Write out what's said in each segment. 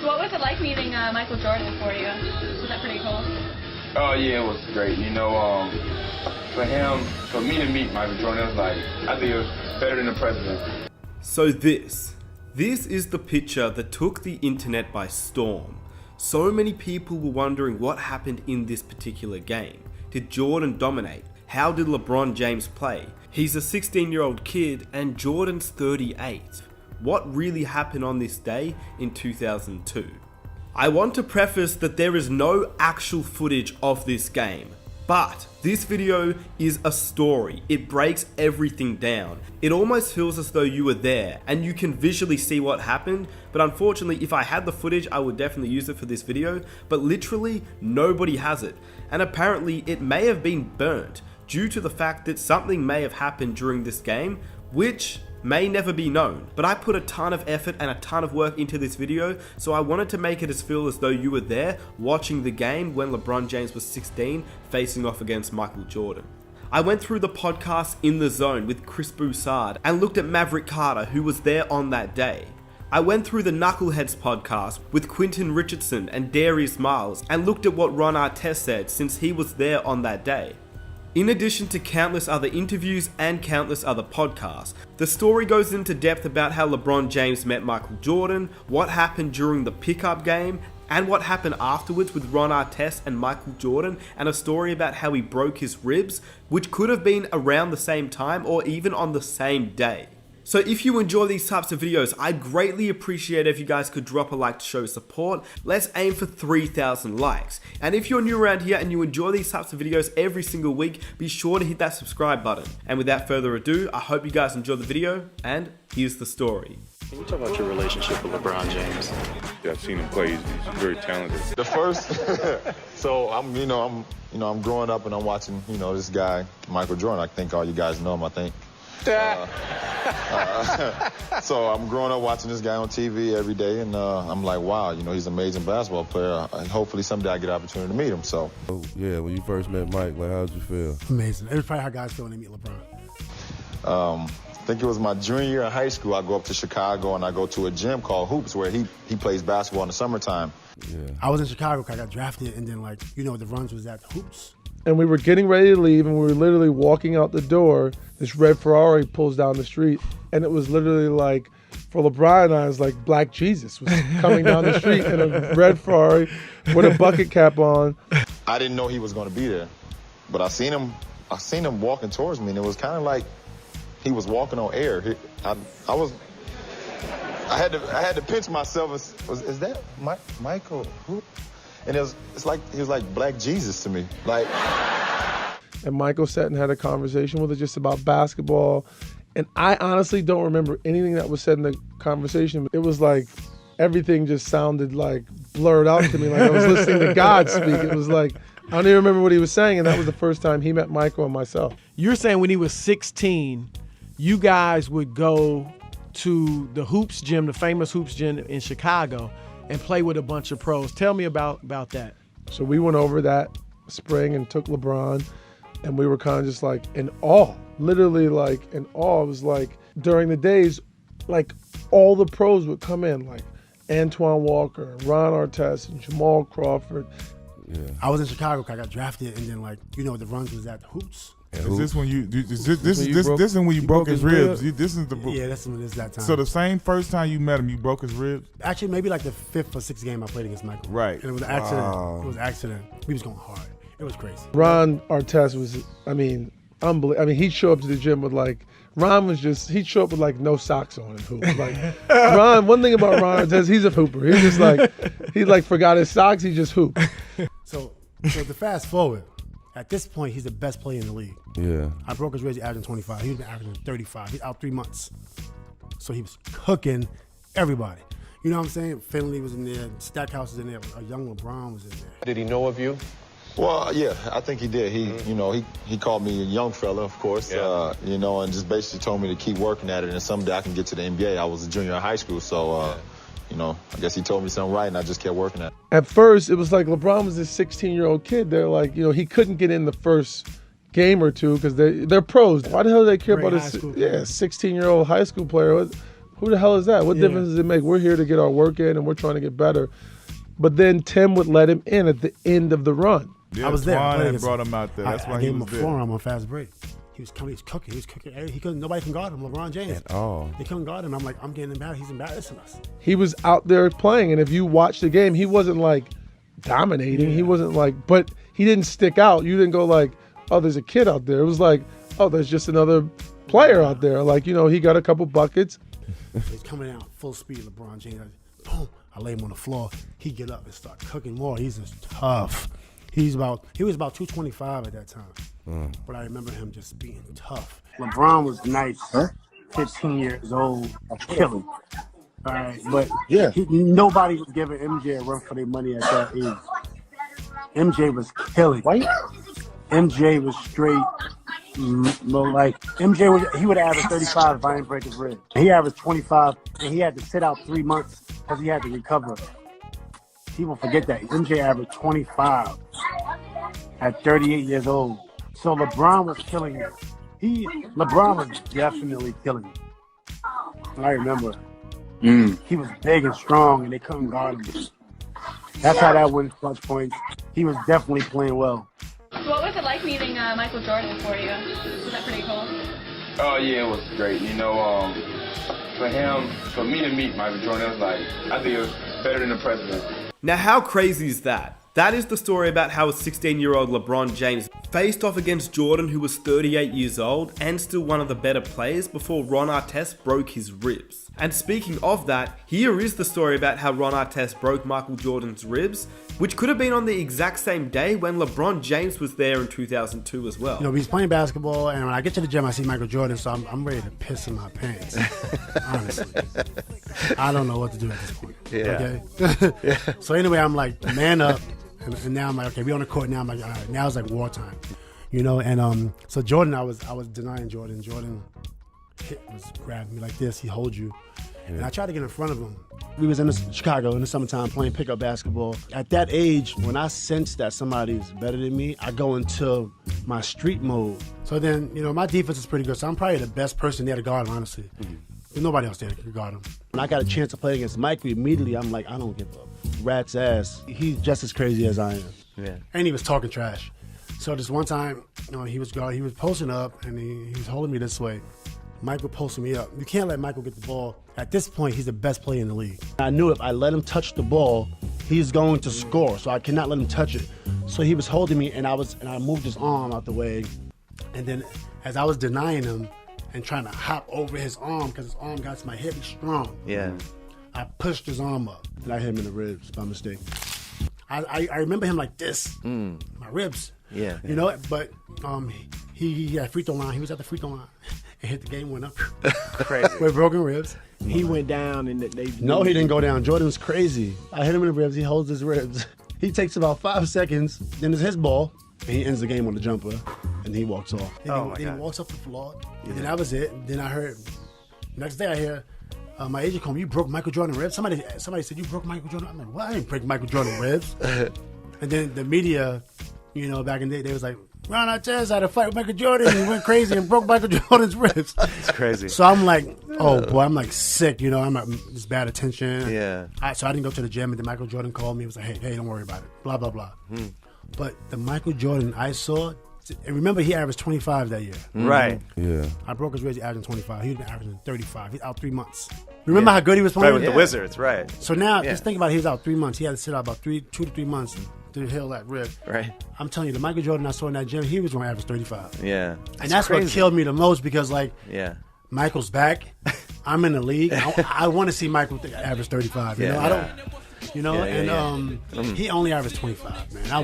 So what was it like meeting Michael Jordan for you? Was that pretty cool? Oh, yeah, it was great. You know, for me to meet Michael Jordan, it was like, I think it was better than the president. So this is the picture that took the internet by storm. So many people were wondering what happened in this particular game. Did Jordan dominate? How did LeBron James play? He's a 16-year-old kid and Jordan's 38. What really happened on this day in 2002? I want to preface that there is no actual footage of this game, but this video is a story. It breaks everything down. It almost feels as though you were there and you can visually see what happened, but unfortunately if I had the footage I would definitely use it for this video, but literally nobody has it, and apparently it may have been burnt due to the fact that something may have happened during this game which may never be known. But I put a ton of effort and a ton of work into this video, so I wanted to make it feel as though you were there watching the game when LeBron James was 16 facing off against Michael Jordan. I went through the podcast In the Zone with Chris Broussard and looked at Maverick Carter, who was there on that day. I went through the Knuckleheads podcast with Quentin Richardson and Darius Miles and looked at what Ron Artest said since he was there on that day. In addition to countless other interviews and countless other podcasts, the story goes into depth about how LeBron James met Michael Jordan, what happened during the pickup game, and what happened afterwards with Ron Artest and Michael Jordan, and a story about how he broke his ribs, which could have been around the same time or even on the same day. So if you enjoy these types of videos, I'd greatly appreciate if you guys could drop a like to show support. Let's aim for 3,000 likes. And if you're new around here and you enjoy these types of videos every single week, be sure to hit that subscribe button. And without further ado, I hope you guys enjoy the video, and here's the story. Can you talk about your relationship with LeBron James? Yeah, I've seen him play. He's very talented. The first, so I'm growing up and I'm watching, this guy, Michael Jordan. I think all you guys know him, I think. So I'm growing up watching this guy on TV every day, and I'm like, wow, he's an amazing basketball player, and hopefully someday I get an opportunity to meet him. So, yeah, when you first met Mike, like, how did you feel? Amazing. It was probably how guys feel when they meet LeBron. I think it was my junior year in high school. I go up to Chicago and I go to a gym called Hoops where he plays basketball in the summertime. Yeah. I was in Chicago because I got drafted, and then the runs was at the Hoops. And we were getting ready to leave, and we were literally walking out the door. This red Ferrari pulls down the street, and it was literally like, for LeBron and I, it was like Black Jesus was coming down the street in a red Ferrari with a bucket cap on. I didn't know he was going to be there, but I seen him walking towards me, and it was kind of like he was walking on air. I had to pinch myself. Is that Michael? Who? And it's like he was like Black Jesus to me. Like. And Michael sat and had a conversation with us just about basketball. And I honestly don't remember anything that was said in the conversation. It was like everything just sounded like blurred out to me, like I was listening to God speak. It was like, I don't even remember what he was saying, and that was the first time he met Michael and myself. You're saying when he was 16, you guys would go to the Hoops gym, the famous Hoops gym in Chicago, and play with a bunch of pros. Tell me about that. So we went over that spring and took LeBron, and we were kind of just like in awe, literally like in awe. It was like during the days, like all the pros would come in, like Antoine Walker, Ron Artest, and Jamal Crawford. Yeah. I was in Chicago because I got drafted, and then the runs was at the Hoops. Is this when you? This is when you broke his ribs. This is the. Yeah, that's that time. So the same first time you met him, you broke his ribs. Actually, maybe like the 5th or 6th game I played against Michael. Right. And it was an accident. Wow. It was an accident. He was going hard. It was crazy. Ron Artest was, unbelievable. I mean, he'd show up to the gym with he'd show up with like no socks on and hoop. Like Ron, one thing about Ron Artest, he's a hooper. He's just like, he forgot his socks, he just hooped. So to fast forward, at this point, he's the best player in the league. Yeah. I broke his ribs averaging 25. He was averaging 35. He's out 3 months. So he was cooking everybody. You know what I'm saying? Finley was in there. Stackhouse was in there. A young LeBron was in there. Did he know of you? Well, yeah, I think he did. He called me a young fella, of course, Yeah. and just basically told me to keep working at it, and someday I can get to the NBA. I was a junior in high school, so, I guess he told me something right, and I just kept working at it. At first, it was like LeBron was this 16-year-old kid. They're like, he couldn't get in the first game or two because they're pros. Why the hell do they care about this? Yeah, 16-year-old high school player. Who the hell is that? What difference does it make? We're here to get our work in and we're trying to get better. But then Tim would let him in at the end of the run. Yeah, I was there. Twan had brought him out there. That's why I he gave him was a there. forearm on fast break. He was coming. He was cooking. He couldn't. Nobody can guard him. LeBron James. At all. They couldn't guard him. I'm like, I'm getting embarrassed. He's embarrassing us. He was out there playing, and if you watch the game, he wasn't like dominating. He wasn't like, but he didn't stick out. You didn't go like, oh, there's a kid out there. It was like, oh, there's just another player out there. Like, you know, he got a couple buckets. He's coming out full speed. LeBron James. Boom. I lay him on the floor. He get up and start cooking more. He's just tough. He was about 225 at that time. But I remember him just being tough. LeBron was nice, 15 years old, killing. All right, but nobody was giving MJ a run for their money at that age. MJ was killing. MJ was straight. Like MJ he would average 35 if I didn't break his rib. He averaged 25, and he had to sit out 3 months because he had to recover. People forget that MJ averaged 25 at 38 years old. So LeBron was killing him. LeBron was definitely killing him. I remember. He was big and strong, and they couldn't guard him. That's how that wins clutch points. He was definitely playing well. What was it like meeting Michael Jordan for you? Was that pretty cool? Oh yeah, it was great. You know, for me to meet Michael Jordan, it was like, I think it was better than the president. Now, how crazy is that? That is the story about how a 16-year-old LeBron James faced off against Jordan, who was 38 years old and still one of the better players, before Ron Artest broke his ribs. And speaking of that, here is the story about how Ron Artest broke Michael Jordan's ribs, which could have been on the exact same day when LeBron James was there in 2002 as well. You know, he's playing basketball, and when I get to the gym, I see Michael Jordan, so I'm ready to piss in my pants. Honestly. I don't know what to do at this point. Okay? So anyway, I'm like, man up. And now I'm like, okay, we on the court now. I'm like, all right, now it's like wartime, you know. And so Jordan, I was denying Jordan. Jordan was grabbing me like this. He holds you, and I tried to get in front of him. We was in Chicago in the summertime playing pickup basketball. At that age, when I sense that somebody is better than me, I go into my street mode. So then, you know, my defense is pretty good. So I'm probably the best person there to guard him, honestly. There's nobody else there to guard him. When I got a chance to play against Michael, immediately I'm like, I don't give a rat's ass. He's just as crazy as I am. Yeah. And he was talking trash. So this one time, you know, he was posting up and he was holding me this way. Michael posted me up. You can't let Michael get the ball. At this point, he's the best player in the league. I knew if I let him touch the ball, he's going to score. So I cannot let him touch it. So he was holding me, and I moved his arm out the way. And then as I was denying him and trying to hop over his arm because his arm got to my hip, he's strong. Yeah. I pushed his arm up, and I hit him in the ribs by mistake. I remember him like this, my ribs. Yeah. You know, but he had free throw line. He was at the free throw line and hit the game winner. Crazy. With broken ribs. He went down and they. No, he didn't go down. Jordan's crazy. I hit him in the ribs. He holds his ribs. He takes about 5 seconds. Then it's his ball. And he ends the game on the jumper, and he walks off. Then he walks off the floor. Yeah. And then that was it. Then I heard. Next day I hear. My agent called me, you broke Michael Jordan ribs? Somebody said, you broke Michael Jordan? I'm like, what? I didn't break Michael Jordan ribs. And then the media, you know, back in the day, they was like, Ron Artest had a fight with Michael Jordan, and he went crazy and broke Michael Jordan's ribs. It's crazy. So I'm like, oh, boy, I'm like sick, you know, I'm like, it's bad attention. Yeah. So I didn't go to the gym, and then Michael Jordan called me and was like, hey, don't worry about it, blah, blah, blah. But the Michael Jordan I saw, and remember, he averaged 25 that year. Right. Yeah. I broke his ribs, he averaged 25. He'd been averaging 35. He's out 3 months. Remember how good he was playing? Right, with the Wizards, right. So now, just think about it. He was out 3 months. He had to sit out about 2 to 3 months to heal that rib. Right. I'm telling you, the Michael Jordan I saw in that gym, he was going to average 35. Yeah. And that's crazy. What killed me the most because, like, Michael's back. I'm in the league. I want to see Michael average 35. You know, I don't. You know, he only averaged 25. Man, I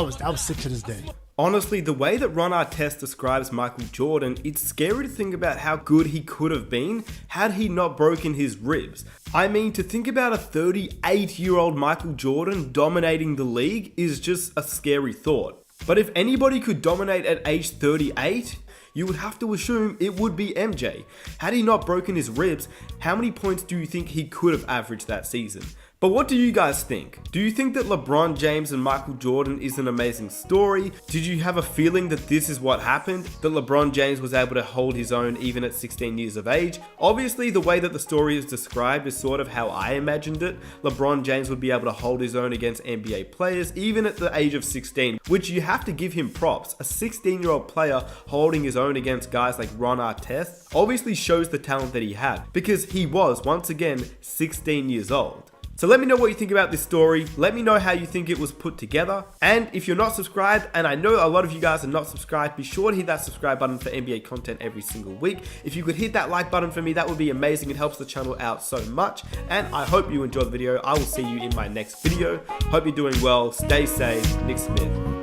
was sick to this day. Honestly, the way that Ron Artest describes Michael Jordan, it's scary to think about how good he could have been had he not broken his ribs. I mean, to think about a 38-year-old Michael Jordan dominating the league is just a scary thought. But if anybody could dominate at age 38, you would have to assume it would be MJ. Had he not broken his ribs, how many points do you think he could have averaged that season? But what do you guys think? Do you think that LeBron James and Michael Jordan is an amazing story? Did you have a feeling that this is what happened? That LeBron James was able to hold his own even at 16 years of age? Obviously, the way that the story is described is sort of how I imagined it. LeBron James would be able to hold his own against NBA players even at the age of 16, which you have to give him props. A 16-year-old player holding his own against guys like Ron Artest obviously shows the talent that he had, because he was, once again, 16 years old. So let me know what you think about this story. Let me know how you think it was put together. And if you're not subscribed, and I know a lot of you guys are not subscribed, be sure to hit that subscribe button for NBA content every single week. If you could hit that like button for me, that would be amazing. It helps the channel out so much. And I hope you enjoyed the video. I will see you in my next video. Hope you're doing well. Stay safe. Nick Smith.